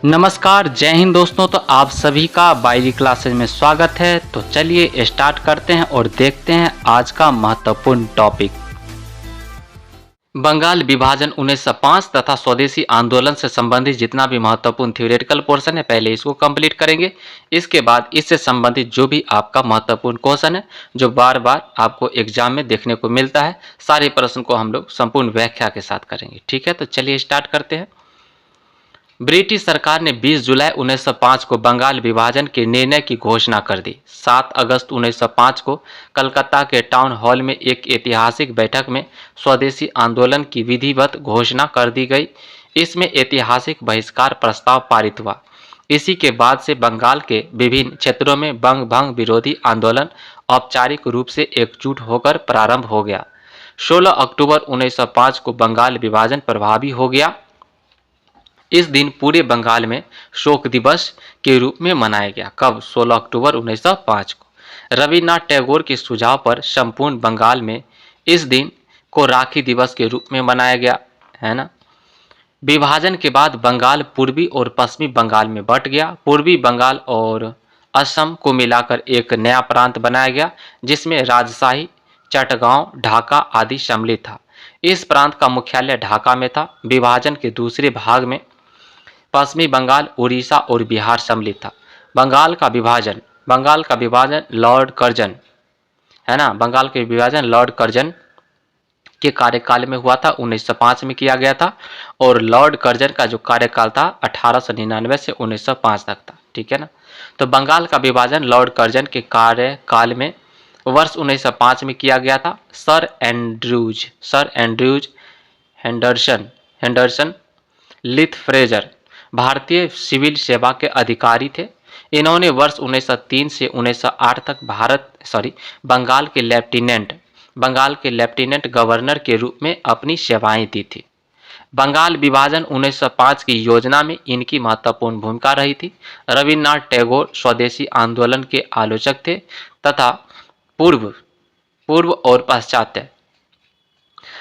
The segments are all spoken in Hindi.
नमस्कार, जय हिंद दोस्तों। तो आप सभी का बायरी क्लासेज में स्वागत है। तो चलिए स्टार्ट करते हैं और देखते हैं आज का महत्वपूर्ण टॉपिक। बंगाल विभाजन 1905 तथा स्वदेशी आंदोलन से संबंधित जितना भी महत्वपूर्ण थ्योरेटिकल पोर्शन है पहले इसको कंप्लीट करेंगे। इसके बाद इससे संबंधित जो भी आपका महत्वपूर्ण क्वेश्चन है जो बार बार आपको एग्जाम में देखने को मिलता है, सारे प्रश्न को हम लोग संपूर्ण व्याख्या के साथ करेंगे। ठीक है, तो चलिए स्टार्ट करते हैं। ब्रिटिश सरकार ने 20 जुलाई 1905 को बंगाल विभाजन के निर्णय की घोषणा कर दी। 7 अगस्त 1905 को कलकत्ता के टाउन हॉल में एक ऐतिहासिक बैठक में स्वदेशी आंदोलन की विधिवत घोषणा कर दी गई। इसमें ऐतिहासिक बहिष्कार प्रस्ताव पारित हुआ। इसी के बाद से बंगाल के विभिन्न क्षेत्रों में बंग भंग विरोधी आंदोलन औपचारिक रूप से एकजुट होकर प्रारंभ हो गया। 16 अक्टूबर 1905 को बंगाल विभाजन प्रभावी हो गया। इस दिन पूरे बंगाल में शोक दिवस के रूप में मनाया गया। कब? 16 अक्टूबर 1905 को। रविन्द्रनाथ टैगोर के सुझाव पर संपूर्ण बंगाल में इस दिन को राखी दिवस के रूप में मनाया गया है ना। विभाजन के बाद बंगाल पूर्वी और पश्चिमी बंगाल में बंट गया। पूर्वी बंगाल और असम को मिलाकर एक नया प्रांत बनाया गया जिसमें राजशाही, चटगांव, ढाका आदि सम्मिलित था। इस प्रांत का मुख्यालय ढाका में था। विभाजन के दूसरे भाग में पश्चिमी बंगाल, उड़ीसा और बिहार सम्मिलित था। बंगाल का विभाजन लॉर्ड कर्जन है ना, बंगाल के विभाजन लॉर्ड कर्जन के कार्यकाल में हुआ था। 1905 में किया गया था और लॉर्ड कर्जन का जो कार्यकाल था 1899 से 1905 तक था। ठीक है ना। तो बंगाल का विभाजन लॉर्ड कर्जन के कार्यकाल में वर्ष 1905 में किया गया था। सर एंड्रयूज हेंडरसन लिथ फ्रेजर भारतीय सिविल सेवा के अधिकारी थे। इन्होंने वर्ष 1903 से 1908 तक बंगाल के लेफ्टिनेंट गवर्नर के रूप में अपनी सेवाएं दी थी। बंगाल विभाजन 1905 की योजना में इनकी महत्वपूर्ण भूमिका रही थी। रविन्द्रनाथ टैगोर स्वदेशी आंदोलन के आलोचक थे तथा पूर्व और पाश्चात्य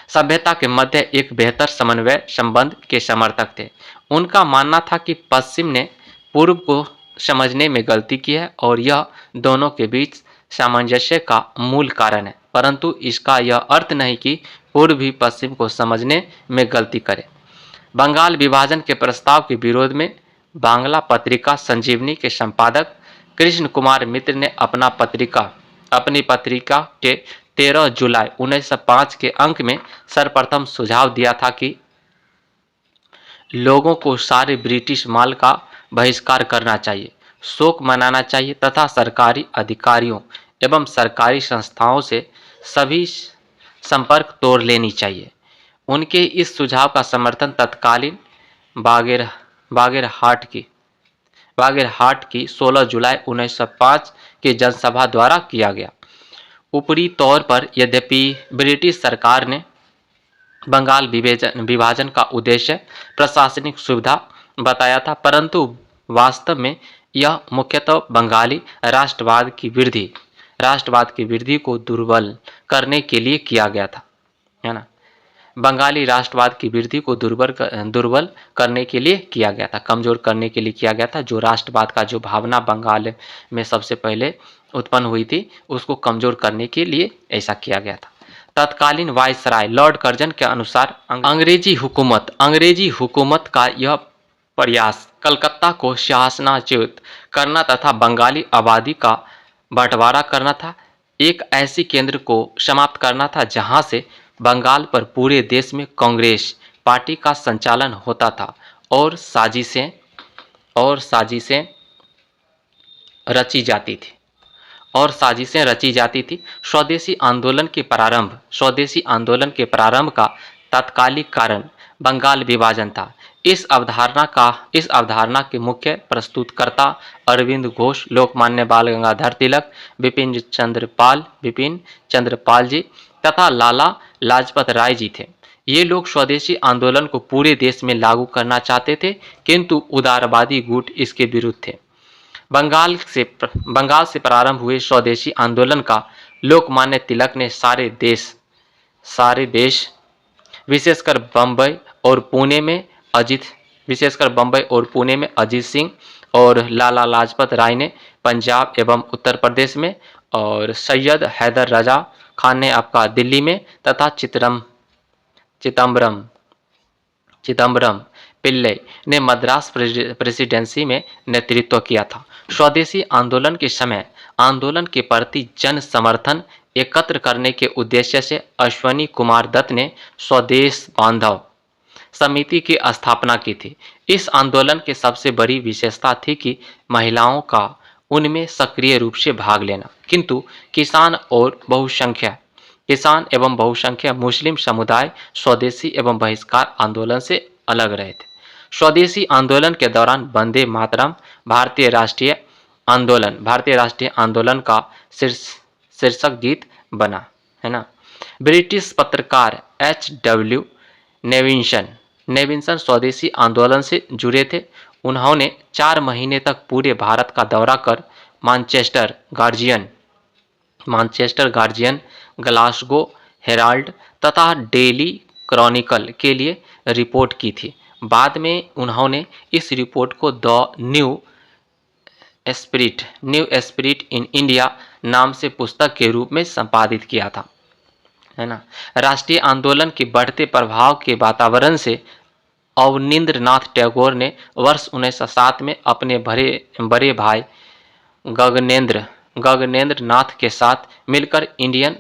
सभ्यता के मध्य एक बेहतर समन्वय संबंध के समर्थक थे। उनका मानना था कि पश्चिम ने पूर्व को समझने में गलती की है और यह दोनों के बीच सामंजस्य का मूल कारण है, परंतु इसका यह अर्थ नहीं कि पूर्व भी पश्चिम को समझने में गलती करे। बंगाल विभाजन के प्रस्ताव के विरोध में बांग्ला पत्रिका संजीवनी के संपादक कृष्ण कुमार मित्र ने अपनी पत्रिका के 13 जुलाई 1905 के अंक में सर्वप्रथम सुझाव दिया था कि लोगों को सारे ब्रिटिश माल का बहिष्कार करना चाहिए, शोक मनाना चाहिए तथा सरकारी अधिकारियों एवं सरकारी संस्थाओं से सभी संपर्क तोड़ लेनी चाहिए। उनके इस सुझाव का समर्थन तत्कालीन बागेरहाट की 16 जुलाई 1905 की जनसभा द्वारा किया गया। ऊपरी तौर पर यद्यपि ब्रिटिश सरकार ने बंगाल विभाजन का उद्देश्य प्रशासनिक सुविधा बताया था, परंतु वास्तव में यह मुख्यतः बंगाली राष्ट्रवाद की वृद्धि को दुर्बल करने के लिए किया गया था, है ना। बंगाली राष्ट्रवाद की वृद्धि को दुर्बल करने के लिए किया गया था, कमजोर करने के लिए किया गया था। जो राष्ट्रवाद का जो भावना बंगाल में सबसे पहले उत्पन्न हुई थी उसको कमजोर करने के लिए ऐसा किया गया था। तत्कालीन वायसराय लॉर्ड कर्जन के अनुसार अंग्रेजी हुकूमत का यह प्रयास कलकत्ता को शासनाच्युत करना तथा बंगाली आबादी का बंटवारा करना था। एक ऐसी केंद्र को समाप्त करना था जहां से बंगाल पर पूरे देश में कांग्रेस पार्टी का संचालन होता था और साजिशें रची जाती थी। स्वदेशी आंदोलन के प्रारंभ का तात्कालिक कारण बंगाल विभाजन था। इस अवधारणा के मुख्य प्रस्तुतकर्ता अरविंद घोष, लोकमान्य बाल गंगाधर तिलक, बिपिन चंद्र पाल जी तथा लाला लाजपत राय जी थे। ये लोग स्वदेशी आंदोलन को पूरे देश में लागू करना चाहते थे, किंतु उदारवादी गुट इसके विरुद्ध थे। बंगाल से प्रारंभ हुए स्वदेशी आंदोलन का लोकमान्य तिलक ने सारे देश विशेषकर बंबई और पुणे में विशेषकर बम्बई और पुणे में अजीत सिंह और लाला लाजपत राय ने पंजाब एवं उत्तर प्रदेश में, और सैयद हैदर रजा खान ने आपका दिल्ली में, तथा चिदम्बरम चिदम्बरम पिल्लै ने मद्रास प्रेसिडेंसी में नेतृत्व किया था। स्वदेशी आंदोलन के समय आंदोलन के प्रति जन समर्थन एकत्र करने के उद्देश्य से अश्वनी कुमार दत्त ने स्वदेश बांधव समिति की स्थापना की थी। इस आंदोलन की सबसे बड़ी विशेषता थी कि महिलाओं का उनमें सक्रिय रूप से भाग लेना, किंतु किसान एवं बहुसंख्यक मुस्लिम समुदाय स्वदेशी एवं बहिष्कार आंदोलन से अलग रहे थे। स्वदेशी आंदोलन के दौरान वंदे मातरम भारतीय राष्ट्रीय आंदोलन का शीर्षक गीत बना, है ना। ब्रिटिश पत्रकार H.W. नेविंसन स्वदेशी आंदोलन से जुड़े थे। उन्होंने 4 महीने तक पूरे भारत का दौरा कर मानचेस्टर गार्जियन, ग्लासगो हेराल्ड तथा डेली क्रॉनिकल के लिए रिपोर्ट की थी। बाद में उन्होंने इस रिपोर्ट को the new spirit in India नाम से पुस्तक के रूप में संपादित किया था, है ना। राष्ट्रीय आंदोलन के बढ़ते प्रभाव के वातावरण से अवनींद्रनाथ टैगोर ने वर्ष 1907 में अपने बड़े भाई गगनेंद्र नाथ के साथ मिलकर Indian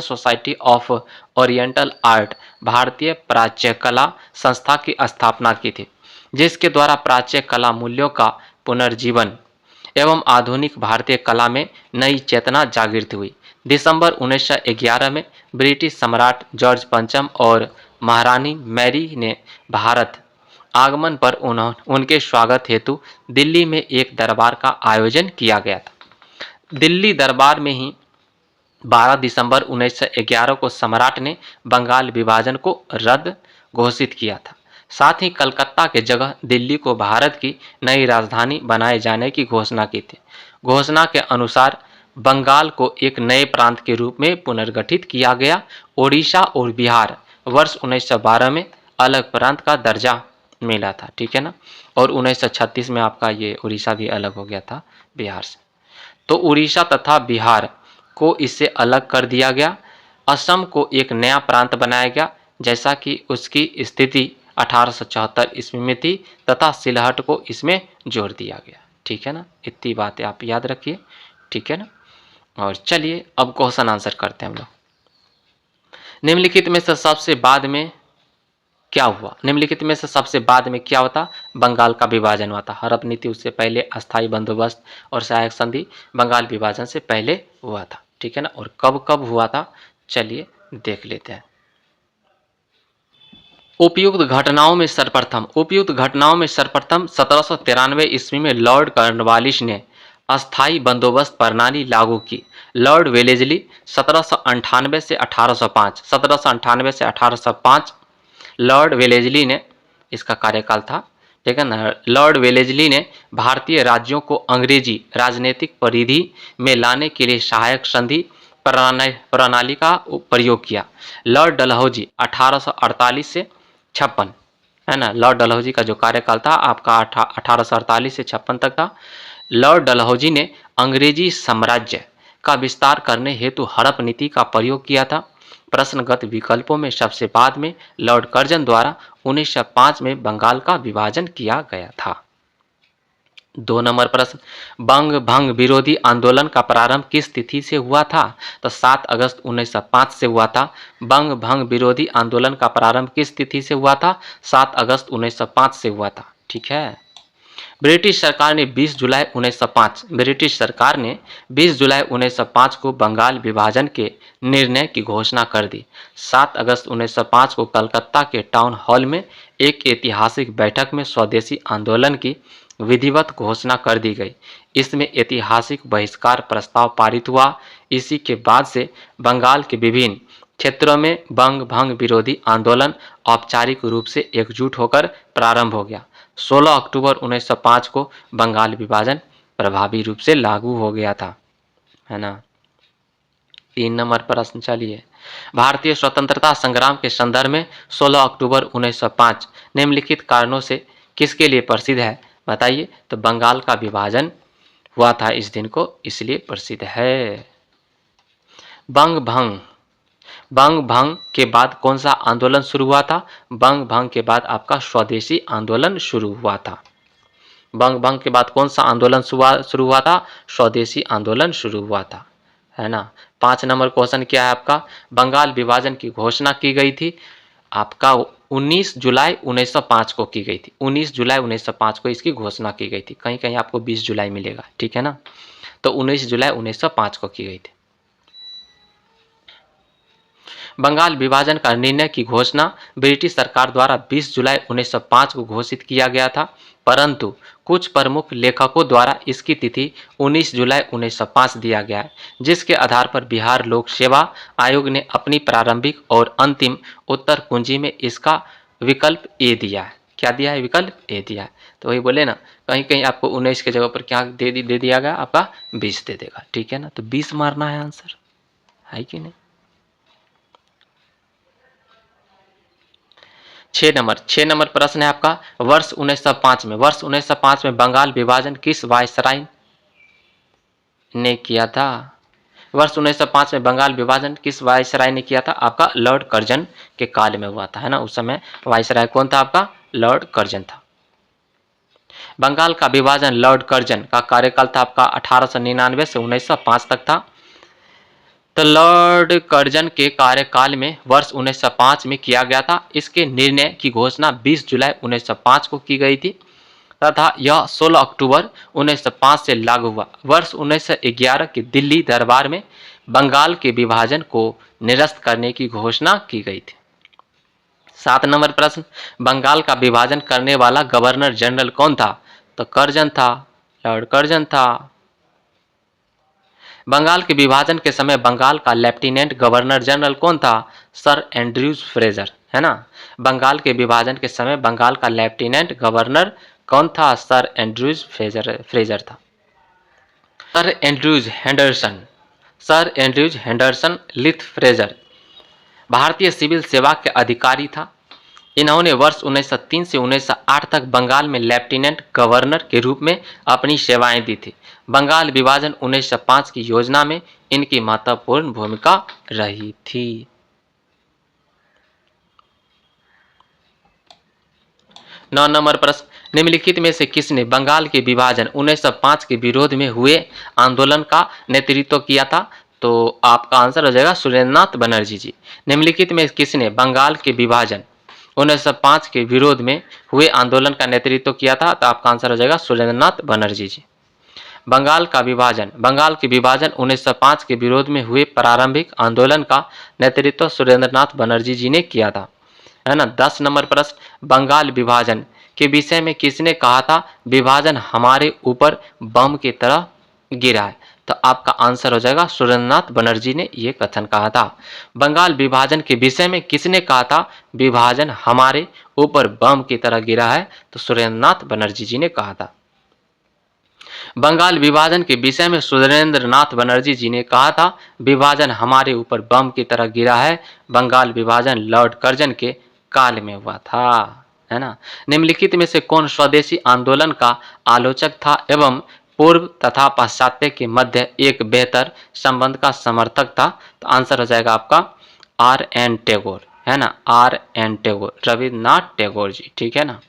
society of oriental art भारतीय प्राच्य कला संस्था की स्थापना की थी, जिसके द्वारा प्राच्य कला मूल्यों का पुनर्जीवन एवं आधुनिक भारतीय कला में नई चेतना जागृत हुई। दिसंबर 1911 में ब्रिटिश सम्राट जॉर्ज पंचम और महारानी मैरी ने भारत आगमन पर उनके स्वागत हेतु दिल्ली में एक दरबार का आयोजन किया गया था। दिल्ली दरबार में ही 12 दिसंबर 1911 को सम्राट ने बंगाल विभाजन को रद्द घोषित किया था। साथ ही कलकत्ता के जगह दिल्ली को भारत की नई राजधानी बनाए जाने की घोषणा की थी। घोषणा के अनुसार बंगाल को एक नए प्रांत के रूप में पुनर्गठित किया गया। ओडिशा और बिहार वर्ष 1912 में अलग प्रांत का दर्जा मिला था, ठीक है ना। और 1936 में आपका ये उड़ीसा भी अलग हो गया था बिहार से। तो उड़ीसा तथा बिहार को इससे अलग कर दिया गया। असम को एक नया प्रांत बनाया गया, जैसा कि उसकी स्थिति 1874 ईस्वी में थी, तथा सिलहट को इसमें जोड़ दिया गया, ठीक है ना। इतनी बातें आप याद रखिए, ठीक है ना। और चलिए अब क्वेश्चन आंसर करते हैं हम लोग। निम्नलिखित में से सबसे बाद में क्या हुआ? निम्नलिखित में से सबसे बाद में क्या होता? बंगाल का विभाजन हुआ था। हड़प नीति उससे पहले, अस्थायी बंदोबस्त और सहायक संधि बंगाल विभाजन से पहले हुआ था, ठीक है ना। और कब कब हुआ था, चलिए देख लेते हैं। उपयुक्त घटनाओं में सर्वप्रथम 1793 ईस्वी में लॉर्ड कॉर्नवालिस ने अस्थायी बंदोबस्त प्रणाली लागू की। लॉर्ड वेलेस्ली 1798 से 1805 लॉर्ड वेलेस्ली ने, इसका कार्यकाल था, ठीक है ना। लॉर्ड वेलेस्ली ने भारतीय राज्यों को अंग्रेजी राजनीतिक परिधि में लाने के लिए सहायक संधि प्रणाली का प्रयोग किया। लॉर्ड डलहौजी 1848 से 56, है ना। लॉर्ड डलहौजी का जो कार्यकाल था आपका 1848 से 56 तक था। लॉर्ड डलहौजी ने अंग्रेजी साम्राज्य का विस्तार करने हेतु हड़प नीति का प्रयोग किया था। प्रश्नगत विकल्पों में सबसे बाद में लॉर्ड कर्जन द्वारा 1905 में बंगाल का विभाजन किया गया था। 2 नंबर प्रश्न, बंग भंग विरोधी आंदोलन का प्रारंभ किस तिथि से हुआ था? तो 7 अगस्त 1905 से हुआ था। बंग भंग विरोधी आंदोलन का प्रारंभ किस तिथि से हुआ था? 7 अगस्त 1905 से हुआ था, ठीक है। ब्रिटिश सरकार ने 20 जुलाई 1905 को बंगाल विभाजन के निर्णय की घोषणा कर दी। 7 अगस्त 1905 को कलकत्ता के टाउन हॉल में एक ऐतिहासिक बैठक में स्वदेशी आंदोलन की विधिवत घोषणा कर दी गई। इसमें ऐतिहासिक बहिष्कार प्रस्ताव पारित हुआ। इसी के बाद से बंगाल के विभिन्न क्षेत्रों में बंग भंग विरोधी आंदोलन औपचारिक रूप से एकजुट होकर प्रारंभ हो गया। 16 अक्टूबर 1905 को बंगाल विभाजन प्रभावी रूप से लागू हो गया था, है ना। 3 नंबर प्रश्न, चलिए भारतीय स्वतंत्रता संग्राम के संदर्भ में 16 अक्टूबर 1905 निम्नलिखित कारणों से किसके लिए प्रसिद्ध है? बताइए। तो बंगाल का विभाजन हुआ था इस दिन को, इसलिए प्रसिद्ध है। बंग भंग, बंग भंग के बाद कौन सा आंदोलन शुरू हुआ था? बंग भंग के बाद आपका स्वदेशी आंदोलन शुरू हुआ था। बंग भंग के बाद कौन सा आंदोलन शुरू हुआ था? स्वदेशी आंदोलन शुरू हुआ था, है ना। 5 नंबर क्वेश्चन क्या है आपका? बंगाल विभाजन की घोषणा की गई थी आपका 19 जुलाई 1905 को की गई थी। 19 जुलाई 1905 को इसकी घोषणा की गई थी। कहीं कहीं आपको 20 जुलाई मिलेगा, ठीक है ना। तो 19 जुलाई 1905 को की गई थी। बंगाल विभाजन का निर्णय की घोषणा ब्रिटिश सरकार द्वारा 20 जुलाई 1905 को घोषित किया गया था, परंतु कुछ प्रमुख लेखकों द्वारा इसकी तिथि 19 जुलाई 1905 दिया गया है, जिसके आधार पर बिहार लोक सेवा आयोग ने अपनी प्रारंभिक और अंतिम उत्तर कुंजी में इसका विकल्प ए दिया है। क्या दिया है? विकल्प ए दिया है। तो वही बोले ना, कहीं कहीं आपको 19 के जगह पर क्या दे दिया गया? आपका 20 दे देगा, ठीक है ना। तो 20 मारना है आंसर, है कि नहीं। 6 नंबर प्रश्न है आपका, वर्ष 1905 में बंगाल विभाजन किस वायसराय ने किया था? वर्ष 1905 में बंगाल विभाजन किस वायसराय ने किया था? आपका लॉर्ड कर्जन के काल में हुआ था, है ना। उस समय वायसराय कौन था? आपका लॉर्ड कर्जन था। बंगाल का विभाजन लॉर्ड कर्जन का कार्यकाल था आपका 1899 से 1905 तक था। तो लॉर्ड कर्जन के कार्यकाल में वर्ष 1905 में किया गया था। इसके निर्णय की घोषणा 20 जुलाई 1905 को की गई थी तथा यह 16 अक्टूबर 1905 से लागू हुआ। वर्ष 1911 के दिल्ली दरबार में बंगाल के विभाजन को निरस्त करने की घोषणा की गई थी। 7 नंबर प्रश्न, बंगाल का विभाजन करने वाला गवर्नर जनरल कौन था? तो कर्जन था, लॉर्ड कर्जन था। बंगाल के विभाजन के समय बंगाल का लेफ्टिनेंट गवर्नर जनरल कौन था? सर एंड्रयूज फ्रेजर, है ना। बंगाल के विभाजन के समय बंगाल का लेफ्टिनेंट गवर्नर कौन था? सर एंड्रयूज फ्रेजर था। सर एंड्रयूज हेंडरसन लिथ फ्रेजर भारतीय सिविल सेवा के अधिकारी था। इन्होंने वर्ष 1903 से 1908 तक बंगाल में लेफ्टिनेंट गवर्नर के रूप में अपनी सेवाएं दी थी। बंगाल विभाजन 1905 की योजना में इनकी महत्वपूर्ण भूमिका रही थी। 9 नंबर प्रश्न, निम्नलिखित में से किसने बंगाल के विभाजन 1905 के विरोध में हुए आंदोलन का नेतृत्व किया था? तो आपका आंसर हो जाएगा सुरेंद्रनाथ बनर्जी जी। निम्नलिखित में किसने बंगाल के विभाजन 1905 के विरोध में हुए आंदोलन का नेतृत्व किया था? तो आपका आंसर हो जाएगा सुरेंद्रनाथ बनर्जी जी। बंगाल के विभाजन 1905 के विरोध में हुए प्रारंभिक आंदोलन का नेतृत्व सुरेंद्रनाथ बनर्जी जी ने किया था, है ना। 10 नंबर प्रश्न, बंगाल विभाजन के विषय में किसने कहा था विभाजन हमारे ऊपर बम की तरह गिरा है? तो आपका आंसर हो जाएगा सुरेंद्रनाथ बनर्जी ने यह कथन कहा था। बंगाल विभाजन के विषय में किसने कहा था विभाजन हमारे ऊपर बम की तरह गिरा है? तो सुरेंद्रनाथ बनर्जी जी ने कहा था। बंगाल विभाजन के विषय में सुरेंद्रनाथ बनर्जी जी ने कहा था विभाजन हमारे ऊपर बम की तरह गिरा है। बंगाल विभाजन लॉर्ड कर्जन के काल में हुआ था, है ना। निम्नलिखित में से कौन स्वदेशी आंदोलन का आलोचक था एवं पूर्व तथा पाश्चात्य के मध्य एक बेहतर संबंध का समर्थक था? तो आंसर हो जाएगा आपका R.N. टैगोर, है ना। R.N. टैगोर, रविन्द्रनाथ टैगोर जी, ठीक है ना।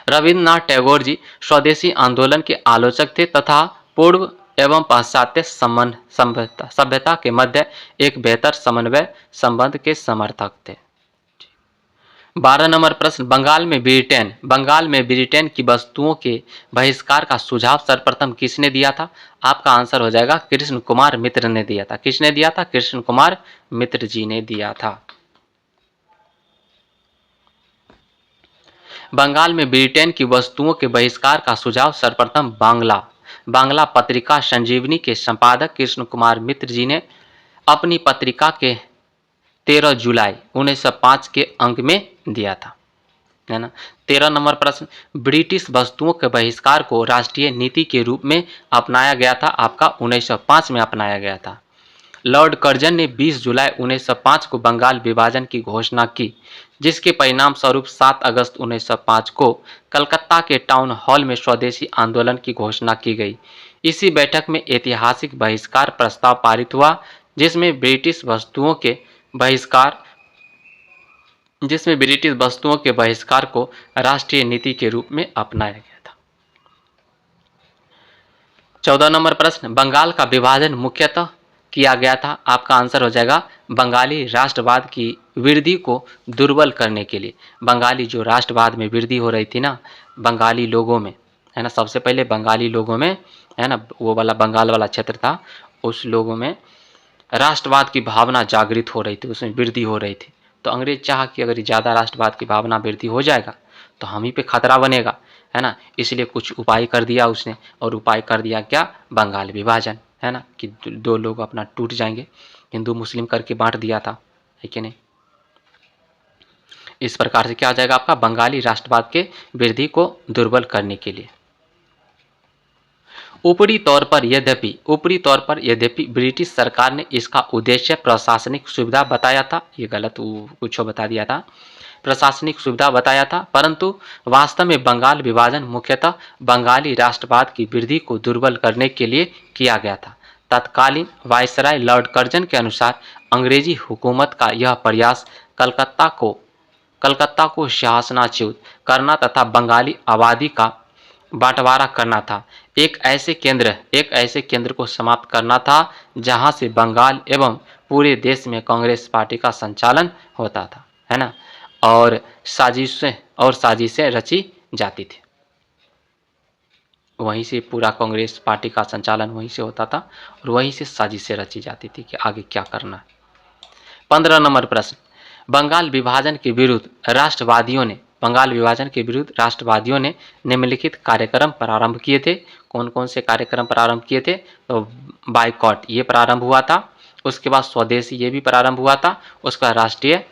रविन्द्रनाथ टैगोर जी स्वदेशी आंदोलन के आलोचक थे तथा पूर्व एवं पाश्चात्य सभ्यता के मध्य एक बेहतर समन्वय संबंध के समर्थक थे। 12 नंबर प्रश्न, बंगाल में ब्रिटेन की वस्तुओं के बहिष्कार का सुझाव सर्वप्रथम किसने दिया था? आपका आंसर हो जाएगा कृष्ण कुमार मित्र ने दिया था। किसने दिया था? कृष्ण कुमार मित्र जी ने दिया था। बंगाल में ब्रिटेन की वस्तुओं के बहिष्कार का सुझाव सर्वप्रथम बांग्ला पत्रिका संजीवनी के संपादक कृष्ण कुमार मित्र जी ने अपनी पत्रिका के 13 जुलाई 1905 के अंक में दिया था, है ना। 13 नंबर प्रश्न, ब्रिटिश वस्तुओं के बहिष्कार को राष्ट्रीय नीति के रूप में अपनाया गया था? आपका 1905 में अपनाया गया था। लॉर्ड कर्जन ने 20 जुलाई 1905 को बंगाल विभाजन की घोषणा की, जिसके परिणाम स्वरूप 7 अगस्त 1905 को कलकत्ता के टाउन हॉल में स्वदेशी आंदोलन की घोषणा की गई। इसी बैठक में ऐतिहासिक बहिष्कार प्रस्ताव पारित हुआ, जिसमें ब्रिटिश वस्तुओं के बहिष्कार को राष्ट्रीय नीति के रूप में अपनाया गया था। 14 नंबर प्रश्न, बंगाल का विभाजन मुख्यतः किया गया था। आपका आंसर हो जाएगा बंगाली राष्ट्रवाद की वृद्धि को दुर्बल करने के लिए। बंगाली जो राष्ट्रवाद में वृद्धि हो रही थी ना बंगाली लोगों में, है ना, सबसे पहले बंगाली लोगों में, है ना, वो वाला बंगाल वाला क्षेत्र था, उस लोगों में राष्ट्रवाद की भावना जागृत हो रही थी, उसमें वृद्धि हो रही थी। तो अंग्रेज चाह कि अगर ज़्यादा राष्ट्रवाद की भावना वृद्धि हो जाएगा तो हम ही पे खतरा बनेगा, है ना, इसलिए कुछ उपाय कर दिया उसने। और उपाय कर दिया क्या? बंगाल विभाजन, है ना, कि दो लोग अपना टूट जाएंगे, हिंदू मुस्लिम करके बांट दिया था, है कि नहीं। इस प्रकार से क्या हो जाएगा आपका? बंगाली राष्ट्रवाद के वृद्धि को दुर्बल करने के लिए। ऊपरी तौर पर यद्यपि ब्रिटिश सरकार ने इसका उद्देश्य प्रशासनिक सुविधा बताया था, ये गलत कुछ बता दिया था, प्रशासनिक सुविधा बताया था, परंतु वास्तव में बंगाल विभाजन मुख्यतः बंगाली राष्ट्रवाद की वृद्धि को दुर्बल करने के लिए किया गया था। तत्कालीन वायसराय लॉर्ड कर्जन के अनुसार अंग्रेजी हुकूमत का यह प्रयास कलकत्ता को शासनाच्युत करना तथा बंगाली आबादी का बंटवारा करना था। एक ऐसे केंद्र को समाप्त करना था जहां से बंगाल एवं पूरे देश में कांग्रेस पार्टी का संचालन होता था, है ना, और साजिशें रची जाती थी। वहीं से पूरा कांग्रेस पार्टी का संचालन वहीं से होता था और वहीं से साजिशें रची जाती थी कि आगे क्या करना है। 15 नंबर प्रश्न, बंगाल विभाजन के विरुद्ध राष्ट्रवादियों ने निम्नलिखित कार्यक्रम प्रारंभ किए थे। कौन कौन से कार्यक्रम प्रारंभ किए थे? तो बाइकॉट ये प्रारंभ हुआ था, उसके बाद स्वदेशी ये भी प्रारंभ हुआ था, उसका राष्ट्रीय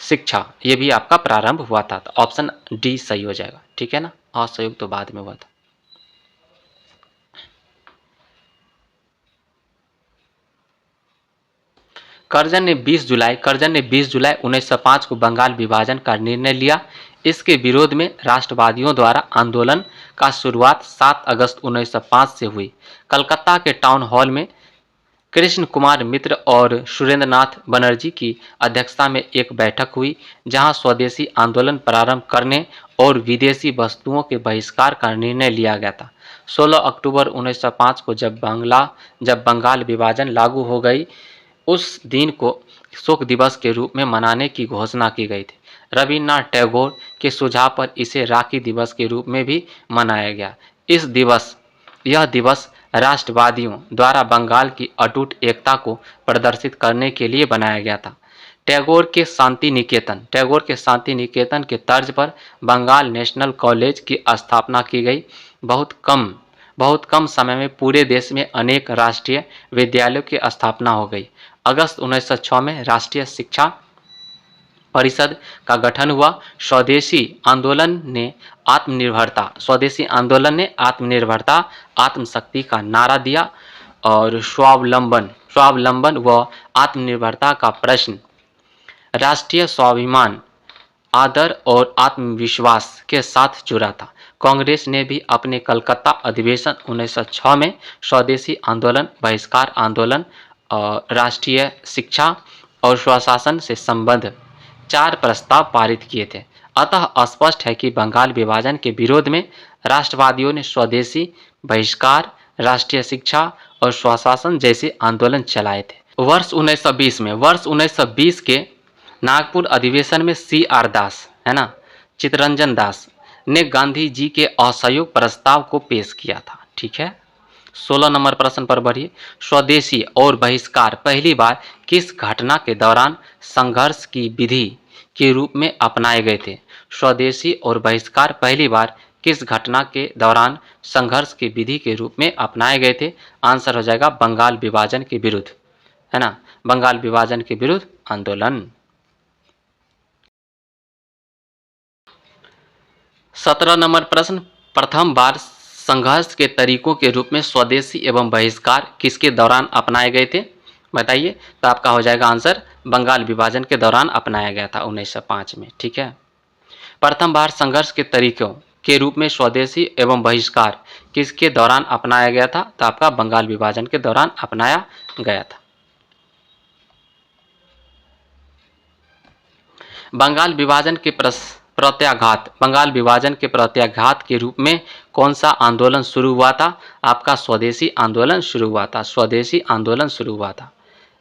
शिक्षा ये भी आपका प्रारंभ हुआ था। तो ऑप्शन डी सही हो जाएगा, ठीक है ना। असहयोग तो बाद में हुआ था। कर्जन ने 20 जुलाई 1905 को बंगाल विभाजन का निर्णय लिया। इसके विरोध में राष्ट्रवादियों द्वारा आंदोलन का शुरुआत 7 अगस्त 1905 से हुई। कलकत्ता के टाउन हॉल में कृष्ण कुमार मित्र और सुरेंद्रनाथ बनर्जी की अध्यक्षता में एक बैठक हुई, जहां स्वदेशी आंदोलन प्रारंभ करने और विदेशी वस्तुओं के बहिष्कार का निर्णय लिया गया था। 16 अक्टूबर 1905 को जब बंगाल विभाजन लागू हो गई, उस दिन को शोक दिवस के रूप में मनाने की घोषणा की गई थी। रविन्द्रनाथ टैगोर के सुझाव पर इसे राखी दिवस के रूप में भी मनाया गया। यह दिवस राष्ट्रवादियों द्वारा बंगाल की अटूट एकता को प्रदर्शित करने के लिए बनाया गया था। टैगोर के शांति निकेतन के तर्ज पर बंगाल नेशनल कॉलेज की स्थापना की गई। बहुत कम समय में पूरे देश में अनेक राष्ट्रीय विद्यालयों की स्थापना हो गई। अगस्त 1906 में राष्ट्रीय शिक्षा परिषद का गठन हुआ। स्वदेशी आंदोलन ने आत्मनिर्भरता, आत्मशक्ति का नारा दिया और स्वावलंबन व आत्मनिर्भरता का प्रश्न राष्ट्रीय स्वाभिमान, आदर और आत्मविश्वास के साथ जुड़ा था। कांग्रेस ने भी अपने कलकत्ता अधिवेशन 1906 में स्वदेशी आंदोलन, बहिष्कार आंदोलन, राष्ट्रीय शिक्षा और स्वशासन से संबद्ध 4 प्रस्ताव पारित किए थे। अतः स्पष्ट है कि बंगाल विभाजन के विरोध में राष्ट्रवादियों ने स्वदेशी, बहिष्कार, राष्ट्रीय शिक्षा और स्वशासन जैसे आंदोलन चलाए थे। वर्ष 1920 के नागपुर अधिवेशन में CR दास, है ना, चित्तरंजन दास ने गांधी जी के असहयोग प्रस्ताव को पेश किया था, ठीक है। 16 नंबर प्रश्न पर बढ़िए। स्वदेशी और बहिष्कार पहली बार किस घटना के दौरान संघर्ष की विधि के रूप में अपनाए गए थे? स्वदेशी और बहिष्कार पहली बार किस घटना के दौरान संघर्ष की विधि के रूप में अपनाए गए थे? आंसर हो जाएगा बंगाल विभाजन के विरुद्ध, है ना, बंगाल विभाजन के विरुद्ध आंदोलन। 17 नंबर प्रश्न, प्रथम बार संघर्ष के तरीकों के रूप में स्वदेशी एवं बहिष्कार किसके दौरान अपनाए गए थे? बताइए। तो आपका हो जाएगा आंसर बंगाल विभाजन के दौरान अपनाया गया था 1905 में। ठीक है। प्रथम बार संघर्ष के तरीकों के रूप में स्वदेशी एवं बहिष्कार किसके दौरान अपनाया गया था? तो आपका बंगाल विभाजन के दौरान अपनाया गया था। बंगाल विभाजन के बंगाल विभाजन के प्रत्याघात के रूप में कौन सा आंदोलन शुरू हुआ था? आपका स्वदेशी आंदोलन शुरू हुआ था। स्वदेशी आंदोलन शुरू हुआ था,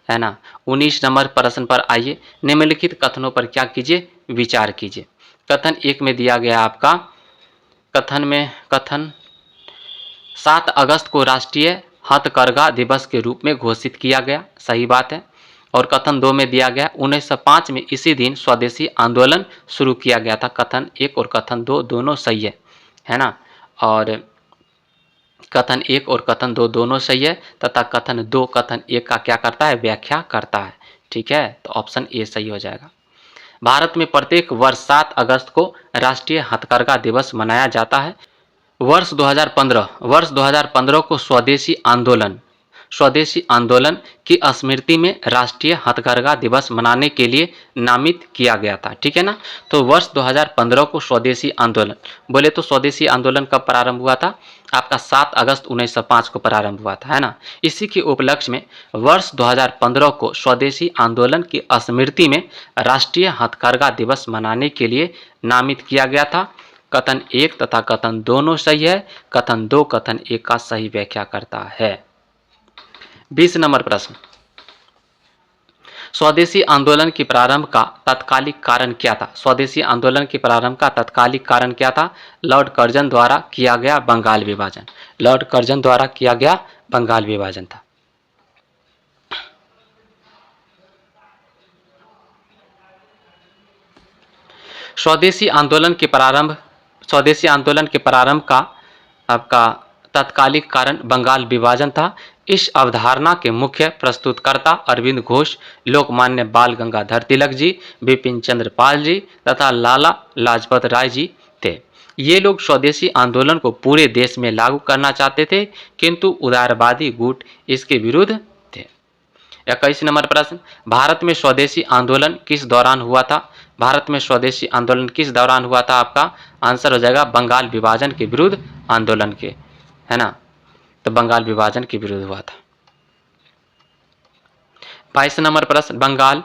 है ना। 19 नंबर प्रश्न पर आइए। निम्नलिखित कथनों पर क्या कीजिए? विचार कीजिए। कथन 1 में दिया गया आपका कथन 7 अगस्त को राष्ट्रीय हथकरघा दिवस के रूप में घोषित किया गया, सही बात है। और कथन 2 में दिया गया 1905 में इसी दिन स्वदेशी आंदोलन शुरू किया गया था। कथन 1 और कथन 2 दोनों सही है ना। और कथन 1 और कथन 2 दोनों सही है तथा कथन 2 कथन 1 का क्या करता है? व्याख्या करता है। ठीक है, तो ऑप्शन ए सही हो जाएगा। भारत में प्रत्येक वर्ष 7 अगस्त को राष्ट्रीय हथकरघा दिवस मनाया जाता है। वर्ष 2015 को स्वदेशी आंदोलन की स्मृति में राष्ट्रीय हथकरघा दिवस मनाने के लिए नामित किया गया था। ठीक है ना। तो वर्ष 2015 को स्वदेशी आंदोलन बोले तो स्वदेशी आंदोलन कब प्रारंभ हुआ था? आपका 7 अगस्त 1905 को प्रारंभ हुआ था, है ना। इसी के उपलक्ष्य में वर्ष 2015 को स्वदेशी आंदोलन की स्मृति में राष्ट्रीय हथकरघा दिवस मनाने के लिए नामित किया गया था। कथन 1 तथा कथन दोनों सही है। कथन 2 कथन 1 का सही व्याख्या करता है। 20 नंबर प्रश्न, स्वदेशी आंदोलन के प्रारंभ का तत्कालिक कारण क्या था? स्वदेशी आंदोलन के प्रारंभ का तत्कालिक कारण क्या था? लॉर्ड कर्जन द्वारा किया गया बंगाल विभाजन। लॉर्ड कर्जन द्वारा किया गया बंगाल विभाजन था। स्वदेशी आंदोलन के प्रारंभ का आपका तत्कालिक कारण बंगाल विभाजन था। इस अवधारणा के मुख्य प्रस्तुतकर्ता अरविंद घोष, लोकमान्य बाल गंगाधर तिलक जी, बिपिन चंद्र पाल जी तथा लाला लाजपत राय जी थे। ये लोग स्वदेशी आंदोलन को पूरे देश में लागू करना चाहते थे, किंतु उदारवादी गुट इसके विरुद्ध थे। 21 नंबर प्रश्न, भारत में स्वदेशी आंदोलन किस दौरान हुआ था? भारत में स्वदेशी आंदोलन किस दौरान हुआ था? आपका आंसर हो जाएगा बंगाल विभाजन के विरुद्ध आंदोलन के, है ना। तो बंगाल विभाजन के विरुद्ध हुआ था। 22 नंबर प्रश्न, बंगाल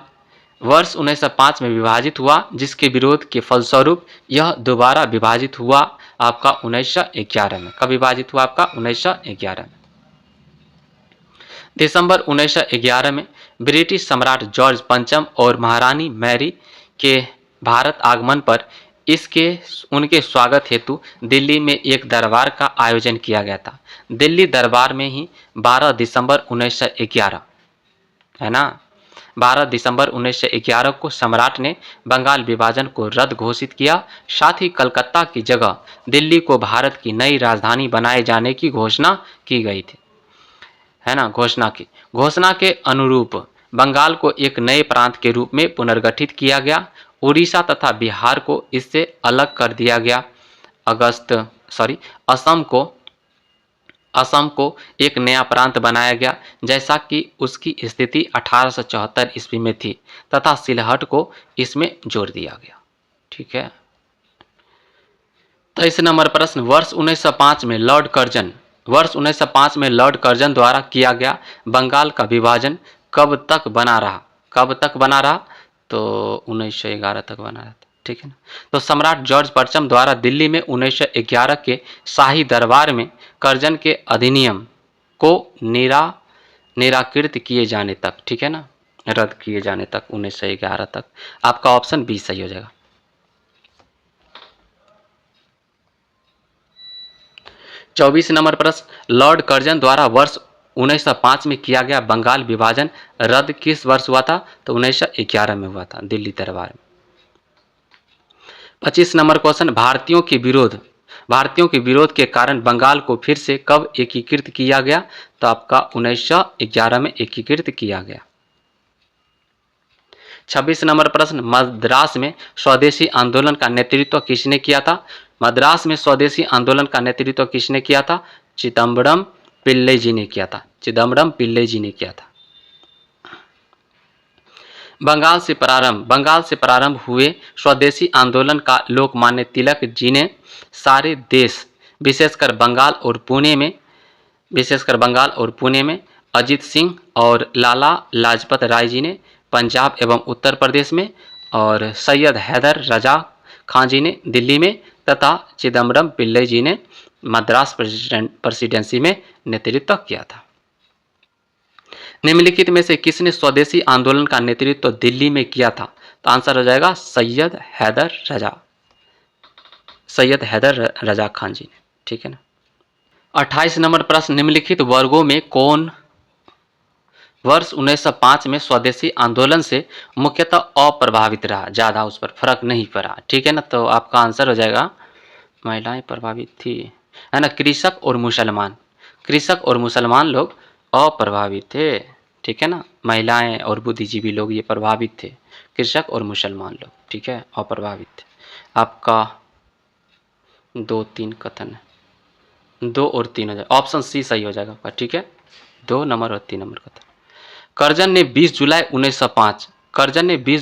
वर्ष 1905 में विभाजित हुआ, जिसके विरोध के फलस्वरूप यह दोबारा विभाजित हुआ आपका 1911 में। कब विभाजित हुआ? आपका 1911 में। दिसंबर 1911 में ब्रिटिश सम्राट जॉर्ज पंचम और महारानी मैरी के भारत आगमन पर उनके स्वागत हेतु दिल्ली में एक दरबार का आयोजन किया गया था। दिल्ली दरबार में ही 12 दिसंबर 1911, है ना, 12 दिसंबर 1911 को सम्राट ने बंगाल विभाजन को रद्द घोषित किया। साथ ही कलकत्ता की जगह दिल्ली को भारत की नई राजधानी बनाए जाने की घोषणा की गई थी, है ना। घोषणा के अनुरूप बंगाल को एक नए प्रांत के रूप में पुनर्गठित किया गया। उड़ीसा तथा बिहार को इससे अलग कर दिया गया। असम को एक नया प्रांत बनाया गया, जैसा कि उसकी स्थिति 1874 ईस्वी में थी, तथा सिलहट को इसमें जोड़ दिया गया। ठीक है। 23 नंबर प्रश्न, वर्ष 1905 में लॉर्ड कर्जन द्वारा किया गया बंगाल का विभाजन कब तक बना रहा? तो 1911 तक बना रहा था। ठीक है ना। तो सम्राट जॉर्ज पंचम द्वारा दिल्ली में 1911 के शाही दरबार में कर्जन के अधिनियम को निराकृत किए जाने तक, ठीक है ना, रद्द किए जाने तक 1911 तक। आपका ऑप्शन बी सही हो जाएगा। 24 नंबर प्रश्न, लॉर्ड कर्जन द्वारा वर्ष 1905 में किया गया बंगाल विभाजन रद्द किस वर्ष हुआ था? तो 1911 में हुआ था, दिल्ली दरबार में। 25 नंबर क्वेश्चन, भारतीयों के विरोध के कारण बंगाल को फिर से कब एकीकृत किया गया? तो आपका 1911 में एकीकृत किया गया। 26 नंबर प्रश्न, मद्रास में स्वदेशी आंदोलन का नेतृत्व किसने किया था? मद्रास में स्वदेशी आंदोलन का नेतृत्व किसने किया था? चिदम्बरम पिल्लई जी ने किया था। बंगाल से प्रारंभ हुए स्वदेशी आंदोलन का लोकमान्य तिलक जी ने सारे देश, विशेषकर बंगाल और पुणे में, अजीत सिंह और लाला लाजपत राय जी ने पंजाब एवं उत्तर प्रदेश में, और सैयद हैदर रजा खान जी ने दिल्ली में, तथा चिदम्बरम पिल्लई जी ने मद्रास प्रेसिडेंसी में नेतृत्व किया था। निम्नलिखित में से किसने स्वदेशी आंदोलन का नेतृत्व दिल्ली में किया था? तो आंसर हो जाएगा सैयद हैदर रजा खान जी ने। ठीक है ना। 28 नंबर प्रश्न, निम्नलिखित वर्गों में कौन वर्ष 1905 में स्वदेशी आंदोलन से मुख्यतः अप्रभावित रहा, ज्यादा उस पर फर्क नहीं पड़ा? ठीक है ना। तो आपका आंसर हो जाएगा महिलाएं प्रभावित थी, है ना। कृषक और मुसलमान लोग अप्रभावित थे। ठीक है ना। महिलाएं और बुद्धिजीवी लोग ये प्रभावित थे, कृषक और मुसलमान लोग, ठीक है, अप्रभावित थे। आपका 2-3 कथन है, 2 और 3 हो जाएगा, ऑप्शन सी सही हो जाएगा आपका। ठीक है, 2 नंबर और 3 नंबर कथन। करजन ने 20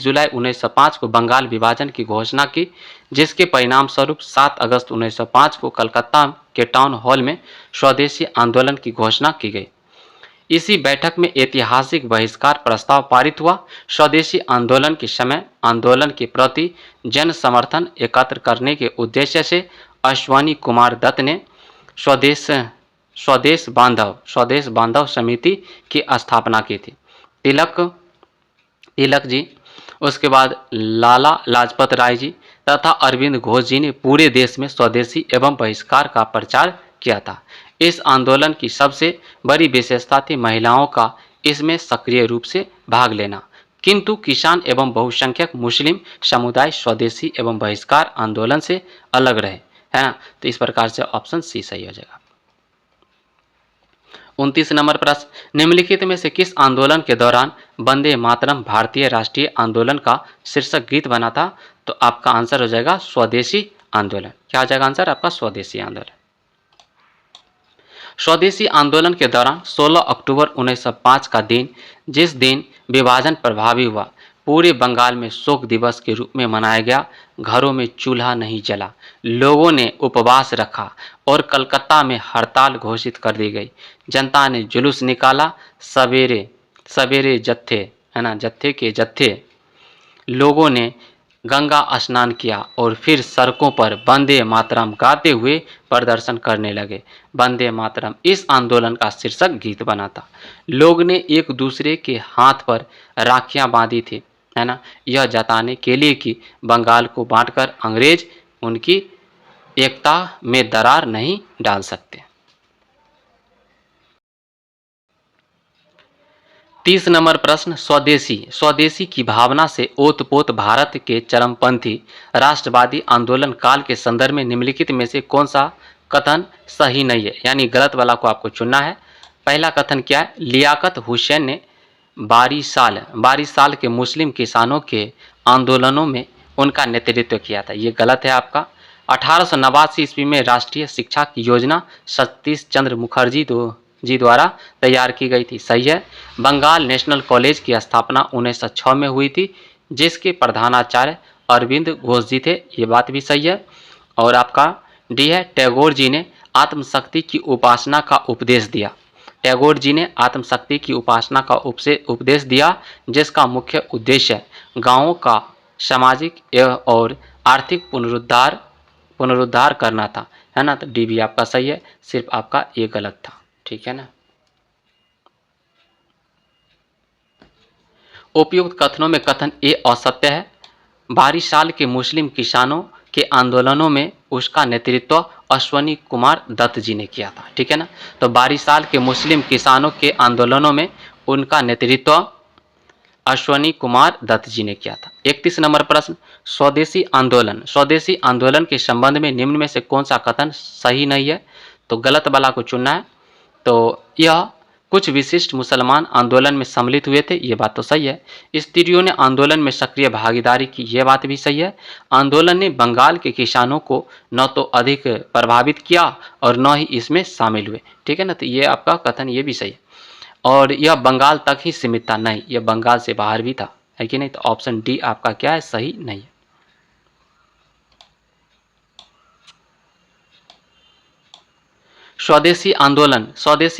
जुलाई 1905 को बंगाल विभाजन की घोषणा की, जिसके परिणाम स्वरूप 7 अगस्त 1905 को कलकत्ता के टाउन हॉल में स्वदेशी आंदोलन की घोषणा की गई। इसी बैठक में ऐतिहासिक बहिष्कार प्रस्ताव पारित हुआ। स्वदेशी आंदोलन के समय आंदोलन के प्रति जन समर्थन एकत्र करने के उद्देश्य से अश्वनी कुमार दत्त ने स्वदेश बांधव समिति की स्थापना की थी। तिलक जी, उसके बाद लाला लाजपत राय जी तथा अरविंद घोष जी ने पूरे देश में स्वदेशी एवं बहिष्कार का प्रचार किया था। इस आंदोलन की सबसे बड़ी विशेषता थी महिलाओं का इसमें सक्रिय रूप से भाग लेना, किंतु किसान एवं बहुसंख्यक मुस्लिम समुदाय स्वदेशी एवं बहिष्कार आंदोलन से अलग रहे, है ना। तो इस प्रकार से ऑप्शन सी सही हो जाएगा। 29 नंबर प्रश्न, निम्नलिखित में से किस आंदोलन के दौरान वंदे मातरम भारतीय राष्ट्रीय आंदोलन का शीर्षक गीत बना था? तो आपका आंसर हो जाएगा स्वदेशी आंदोलन। क्या हो जाएगा आंसर आपका? स्वदेशी आंदोलन। स्वदेशी आंदोलन के दौरान 16 अक्टूबर 1905 का दिन, जिस दिन विभाजन प्रभावी हुआ, पूरे बंगाल में शोक दिवस के रूप में मनाया गया। घरों में चूल्हा नहीं जला, लोगों ने उपवास रखा और कलकत्ता में हड़ताल घोषित कर दी गई। जनता ने जुलूस निकाला, सवेरे जत्थे के जत्थे लोगों ने गंगा स्नान किया और फिर सड़कों पर वंदे मातरम गाते हुए प्रदर्शन करने लगे। वंदे मातरम इस आंदोलन का शीर्षक गीत बना था। लोग ने एक दूसरे के हाथ पर राखियां बांधी थी, है ना, यह जताने के लिए कि बंगाल को बांटकर अंग्रेज उनकी एकता में दरार नहीं डाल सकते। 30 नंबर प्रश्न, स्वदेशी की भावना से ओतपोत भारत के चरमपंथी राष्ट्रवादी आंदोलन काल के संदर्भ में निम्नलिखित में से कौन सा कथन सही नहीं है, यानी गलत वाला को आपको चुनना है। पहला कथन क्या है? लियाकत हुसैन ने 22 साल के मुस्लिम किसानों के आंदोलनों में उनका नेतृत्व किया था, ये गलत है आपका। 1889 ईस्वी में राष्ट्रीय शिक्षा की योजना सतीश चंद्र मुखर्जी जी द्वारा तैयार की गई थी, सही है। बंगाल नेशनल कॉलेज की स्थापना 1906 में हुई थी, जिसके प्रधानाचार्य अरविंद घोष जी थे, ये बात भी सही है। और आपका डी है, टैगोर जी ने आत्मशक्ति की उपासना का उपदेश दिया। टैगोर जी ने आत्मशक्ति की उपासना का उपदेश दिया, जिसका मुख्य उद्देश्य गांवों का सामाजिक और आर्थिक पुनरुद्धार करना था, है ना। तो डी भी आपका सही है, सिर्फ आपका ये गलत था, ठीक है ना। उपयुक्त कथनों में कथन ए असत्य है। 22 साल के मुस्लिम किसानों के आंदोलनों में उसका नेतृत्व अश्वनी कुमार दत्त जी ने किया था, ठीक है ना। तो 22 साल के मुस्लिम किसानों के आंदोलनों में उनका नेतृत्व अश्वनी कुमार दत्त जी ने किया था। 31 नंबर प्रश्न, स्वदेशी आंदोलन के संबंध में निम्न में से कौन सा कथन सही नहीं है? तो गलत वाला को चुनना है। तो यह कुछ विशिष्ट मुसलमान आंदोलन में सम्मिलित हुए थे, ये बात तो सही है। स्त्रियों ने आंदोलन में सक्रिय भागीदारी की, यह बात भी सही है। आंदोलन ने बंगाल के किसानों को न तो अधिक प्रभावित किया और न ही इसमें शामिल हुए, ठीक है ना। तो ये आपका कथन ये भी सही है। और यह बंगाल तक ही सीमित था, नहीं, यह बंगाल से बाहर भी था, है कि नहीं। तो ऑप्शन डी आपका क्या है, सही नहीं है। स्वदेशी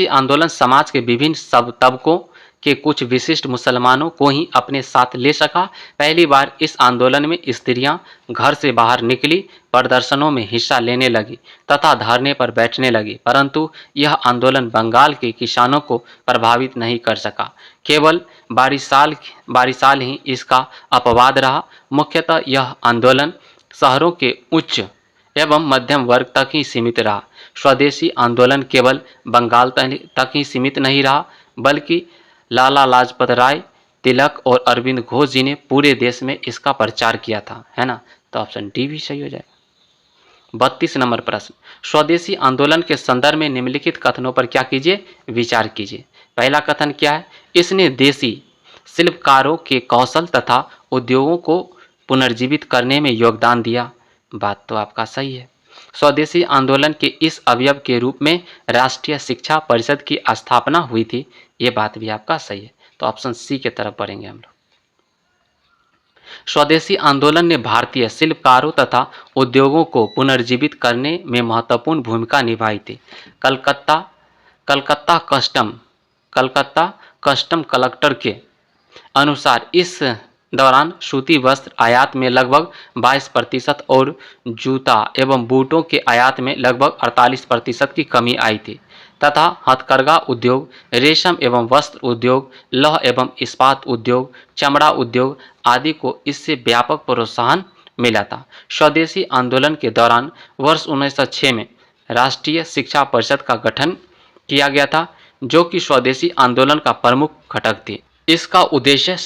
आंदोलन समाज के विभिन्न सब तबकों के कुछ विशिष्ट मुसलमानों को ही अपने साथ ले सका। पहली बार इस आंदोलन में स्त्रियां घर से बाहर निकली, प्रदर्शनों में हिस्सा लेने लगी तथा धरने पर बैठने लगी, परंतु यह आंदोलन बंगाल के किसानों को प्रभावित नहीं कर सका। केवल 12 साल ही इसका अपवाद रहा। मुख्यतः यह आंदोलन शहरों के उच्च एवं मध्यम वर्ग तक ही सीमित रहा। स्वदेशी आंदोलन केवल बंगाल तक ही सीमित नहीं रहा, बल्कि लाला लाजपत राय, तिलक और अरविंद घोष जी ने पूरे देश में इसका प्रचार किया था, है ना। तो ऑप्शन डी भी सही हो जाएगा। 32 नंबर प्रश्न, स्वदेशी आंदोलन के संदर्भ में निम्नलिखित कथनों पर क्या कीजिए, विचार कीजिए। पहला कथन क्या है, इसने देसी शिल्पकारों के कौशल तथा उद्योगों को पुनर्जीवित करने में योगदान दिया। बात तो आपका सही है। स्वदेशी आंदोलन के इस अवयव के रूप में राष्ट्रीय शिक्षा परिषद की स्थापना हुई थी। ये बात भी आपका सही है। तो ऑप्शन सी की तरफ बढ़ेंगे हम लोग। स्वदेशी आंदोलन ने भारतीय शिल्पकारों तथा उद्योगों को पुनर्जीवित करने में महत्वपूर्ण भूमिका निभाई थी। कलकत्ता कस्टम कलेक्टर के अनुसार इस दौरान सूती वस्त्र आयात में लगभग 22% और जूता एवं बूटों के आयात में लगभग 48% की कमी आई थी तथा हथकरघा उद्योग, रेशम एवं वस्त्र उद्योग, लौह एवं इस्पात उद्योग, चमड़ा उद्योग आदि को इससे व्यापक प्रोत्साहन मिला था। स्वदेशी आंदोलन के दौरान वर्ष 1906 में राष्ट्रीय शिक्षा परिषद का गठन किया गया था, जो कि स्वदेशी आंदोलन का प्रमुख घटक थी। इसका उद्देश्य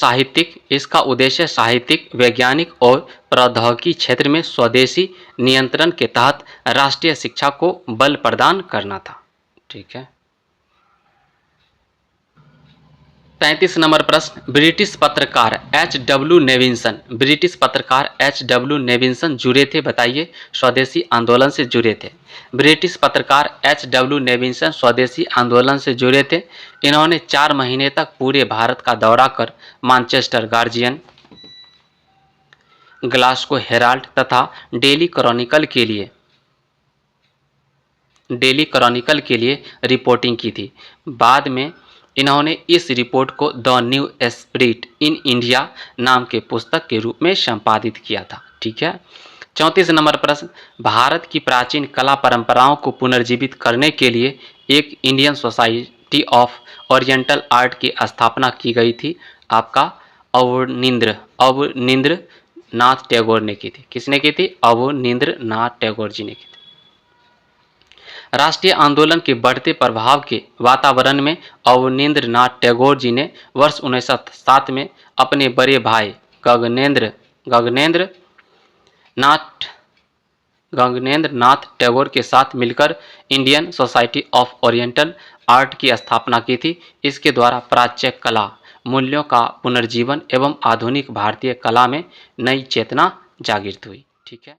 साहित्यिक, वैज्ञानिक और प्रौद्योगिकी क्षेत्र में स्वदेशी नियंत्रण के तहत राष्ट्रीय शिक्षा को बल प्रदान करना था। ठीक है। 35 नंबर प्रश्न, ब्रिटिश पत्रकार एच डब्ल्यू नेविंसन जुड़े थे, बताइए। स्वदेशी आंदोलन से जुड़े थे। ब्रिटिश पत्रकार एच डब्ल्यू नेविंसन स्वदेशी आंदोलन से जुड़े थे। इन्होंने 4 महीने तक पूरे भारत का दौरा कर मैनचेस्टर गार्जियन, ग्लासगो हेराल्ड तथा डेली क्रॉनिकल के लिए रिपोर्टिंग की थी। बाद में इन्होंने इस रिपोर्ट को the new spirit in India नाम के पुस्तक के रूप में संपादित किया था। ठीक है। 34 नंबर प्रश्न, भारत की प्राचीन कला परंपराओं को पुनर्जीवित करने के लिए एक Indian society of oriental art की स्थापना की गई थी। आपका अवनींद्र नाथ टैगोर ने की थी। किसने की थी? अवनींद्र नाथ टैगोर जी ने की थी। राष्ट्रीय आंदोलन के बढ़ते प्रभाव के वातावरण में अवनींद्र नाथ टैगोर जी ने वर्ष 1907 में अपने बड़े भाई गगनेंद्र नाथ टैगोर के साथ मिलकर Indian society of oriental art की स्थापना की थी। इसके द्वारा प्राच्य कला मूल्यों का पुनर्जीवन एवं आधुनिक भारतीय कला में नई चेतना जागृत हुई। ठीक है।